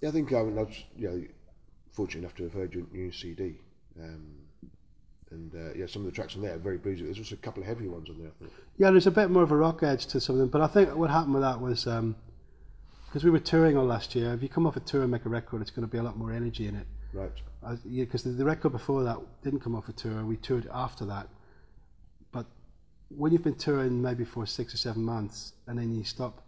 Yeah, I think I was fortunate enough to have heard your new CD. Um, and yeah, some of the tracks on there are very bluesy. There's also a couple of heavy ones on there, I think. Yeah, there's a bit more of a rock edge to some of them, but I think what happened with that was because we were touring all last year. If you come off a tour and make a record, it's going to be a lot more energy in it. Right. Because the record before that didn't come off a tour. We toured after that, but when you've been touring maybe for 6 or 7 months and then you stop,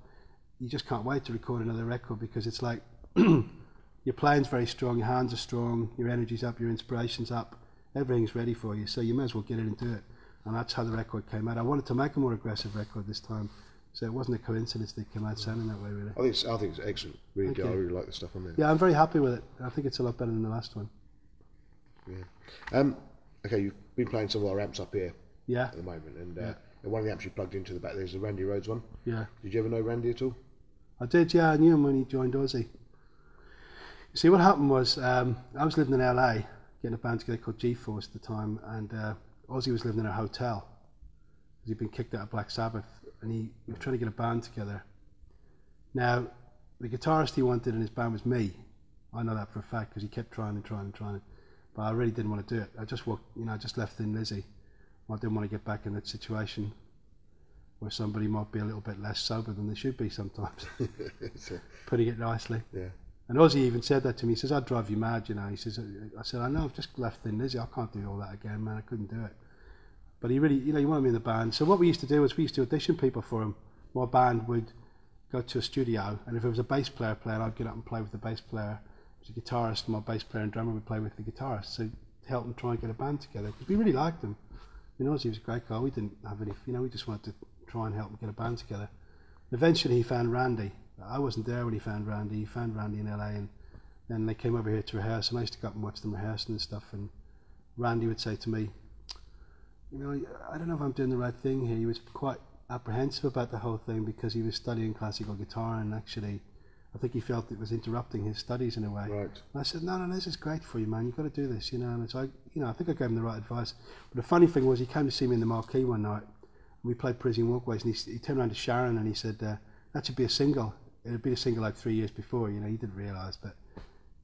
you just can't wait to record another record because it's like your playing's very strong, your hands are strong, your energy's up, your inspiration's up, everything's ready for you, so you may as well get in and do it. And that's how the record came out. I wanted to make a more aggressive record this time, so it wasn't a coincidence that it came out sounding that way, really. I think it's excellent. Really do. I really like the stuff on there. Yeah, I'm very happy with it. I think it's a lot better than the last one. Yeah. Okay, you've been playing some of our amps up here. Yeah. At the moment, and one of the amps you plugged into the back there's the Randy Rhoads one. Yeah. Did you ever know Randy at all? I did, yeah. I knew him when he joined Ozzy. You see, what happened was I was living in LA, getting a band together called G-Force at the time, and Ozzy was living in a hotel because he'd been kicked out of Black Sabbath, and he was trying to get a band together. Now, the guitarist he wanted in his band was me. I know that for a fact because he kept trying and trying and trying, but I really didn't want to do it. I just I just left Thin Lizzy. I didn't want to get back in that situation where somebody might be a little bit less sober than they should be sometimes. Putting it nicely. Yeah. And Ozzy even said that to me. He says, "I'd drive you mad, you know." He says, "I said, I know, I've just left Thin Lizzy. I can't do all that again, man. I couldn't do it." But he really, he wanted me in the band. So what we used to do was we used to audition people for him. My band would go to a studio, and if it was a bass player playing, I'd get up and play with the bass player. If it was a guitarist, my bass player and drummer would play with the guitarist. So to help them try and get a band together, because we really liked him. Ozzy was a great guy. We didn't have any, we just wanted to try and help him get a band together. Eventually he found Randy. I wasn't there when he found Randy. He found Randy in LA, and then they came over here to rehearse, and I used to go up and watch them rehearsing and stuff, and Randy would say to me, I don't know if I'm doing the right thing here. He was quite apprehensive about the whole thing because he was studying classical guitar, and actually I think he felt it was interrupting his studies in a way. Right. And I said, no, this is great for you, man. You've got to do this, And it's like, I think I gave him the right advice. But the funny thing was, he came to see me in the Marquee one night, and we played Parisian Walkways, and he turned around to Sharon and he said, that should be a single. It had been a single like 3 years before, he didn't realise,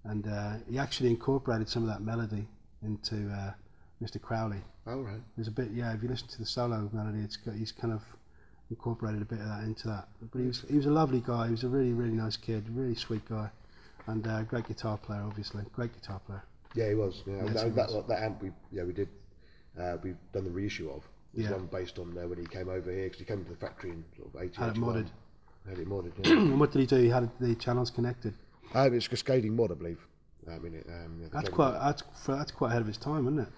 and he actually incorporated some of that melody into Mr. Crowley. Oh, right. There's a bit, if you listen to the solo melody, he's kind of incorporated a bit of that into that. But he was a lovely guy. He was a really, really nice kid, really sweet guy, and great guitar player, obviously. Great guitar player. Yeah, he was. Yeah, yes, that amp we did. We've done the reissue of. There's one based on when he came over here, because he came to the factory in sort of 80. Had it modded. Had it modded. Yeah. And what did he do? He had the channels connected. It's a cascading mod, I believe. That's quite ahead of its time, isn't it?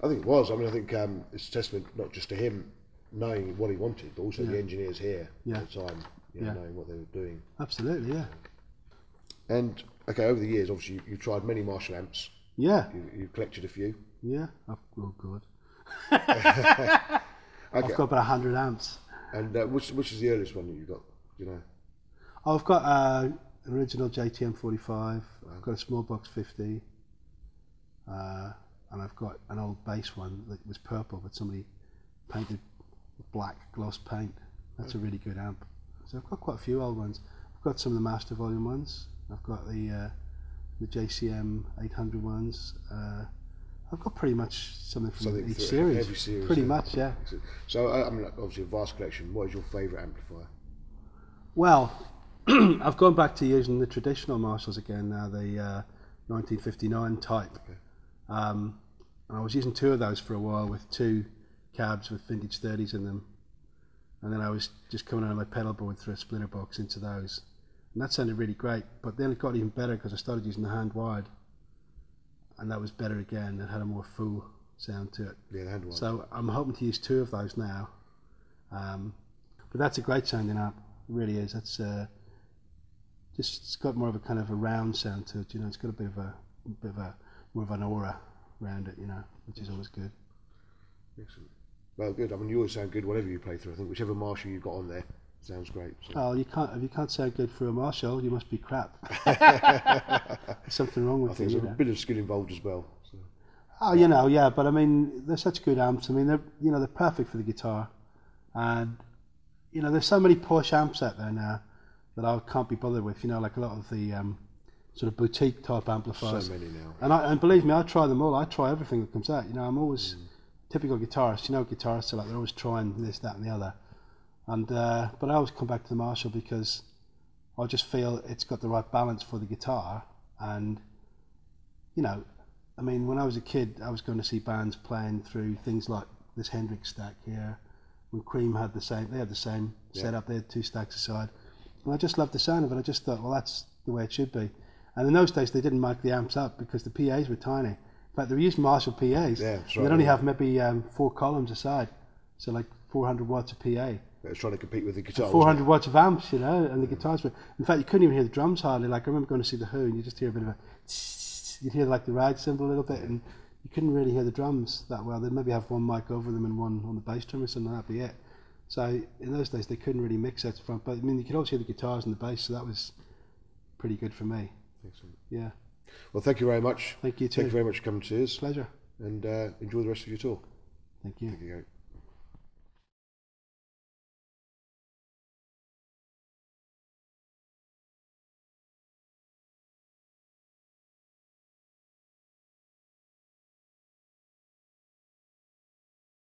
I think it was. I think it's a testament not just to him knowing what he wanted, but also the engineers here at the time, knowing what they were doing. Absolutely, yeah. And okay, over the years, obviously, you've tried many Marshall amps. Yeah. You've collected a few. Yeah. Oh God. Okay. I've got about 100 amps. And which is the earliest one that you got? I've got an original JTM 45. I've got a small box 50. And I've got an old bass one that was purple, but somebody painted black gloss paint. That's a really good amp. So I've got quite a few old ones. I've got some of the Master Volume ones. I've got the JCM 800 ones. I've got pretty much something from each series. Every series. Pretty much, yeah. So obviously a vast collection. What is your favourite amplifier? Well, I've gone back to using the traditional Marshalls again now, the 1959 type. Okay. And I was using two of those for a while with two cabs with vintage 30s in them, and then I was just coming out of my pedal board through a splitter box into those, and that sounded really great. But then it got even better because I started using the hand wired, and that was better again. It had a more full sound to it. Yeah, the hand wired. So I'm hoping to use two of those now, but that's a great sounding amp. It really is. That's it's got more of a kind of a round sound to it. It's got a bit of a more of an aura around it, which is always good. Excellent. Well, good. You always sound good whatever you play through. I think whichever Marshall you've got on there sounds great. So. Oh, if you can't sound good through a Marshall, you must be crap. There's something wrong with I think there's a bit of skill involved as well. So. Oh, yeah, but they're such good amps. They're perfect for the guitar, and there's so many posh amps out there now that I can't be bothered with. Like a lot of the sort of boutique type amplifiers. So many now. And believe me, I try them all. I try everything that comes out. You know, I'm always typical guitarist. You know, guitarists are like they're always trying this, that, and the other. And but I always come back to the Marshall because I just feel it's got the right balance for the guitar. And you know, I mean, when I was a kid, I was going to see bands playing through things like this Hendrix stack here. When Cream had the same, they had the same setup. They had 2 stacks aside, and I just loved the sound of it. I just thought, well, that's the way it should be. And in those days, they didn't mic the amps up because the PAs were tiny. In fact, they were using Marshall PAs. Yeah, that's right. They'd only have maybe 4 columns aside, so like 400 watts of PA. It was trying to compete with the guitar. 400 watts of amps, you know, and the guitars were. In fact, you couldn't even hear the drums hardly. Like I remember going to see the Who, and you just hear a bit of a. You'd hear like the ride cymbal a little bit, and you couldn't really hear the drums that well. They'd maybe have one mic over them and one on the bass drum or something. That'd be it. So in those days, they couldn't really mix that front. But I mean, you could also hear the guitars and the bass, so that was pretty good for me. Excellent. Yeah. Well, thank you very much. Thank you too. Thank you very much for coming to us. Pleasure. And enjoy the rest of your tour. Thank you. Thank you.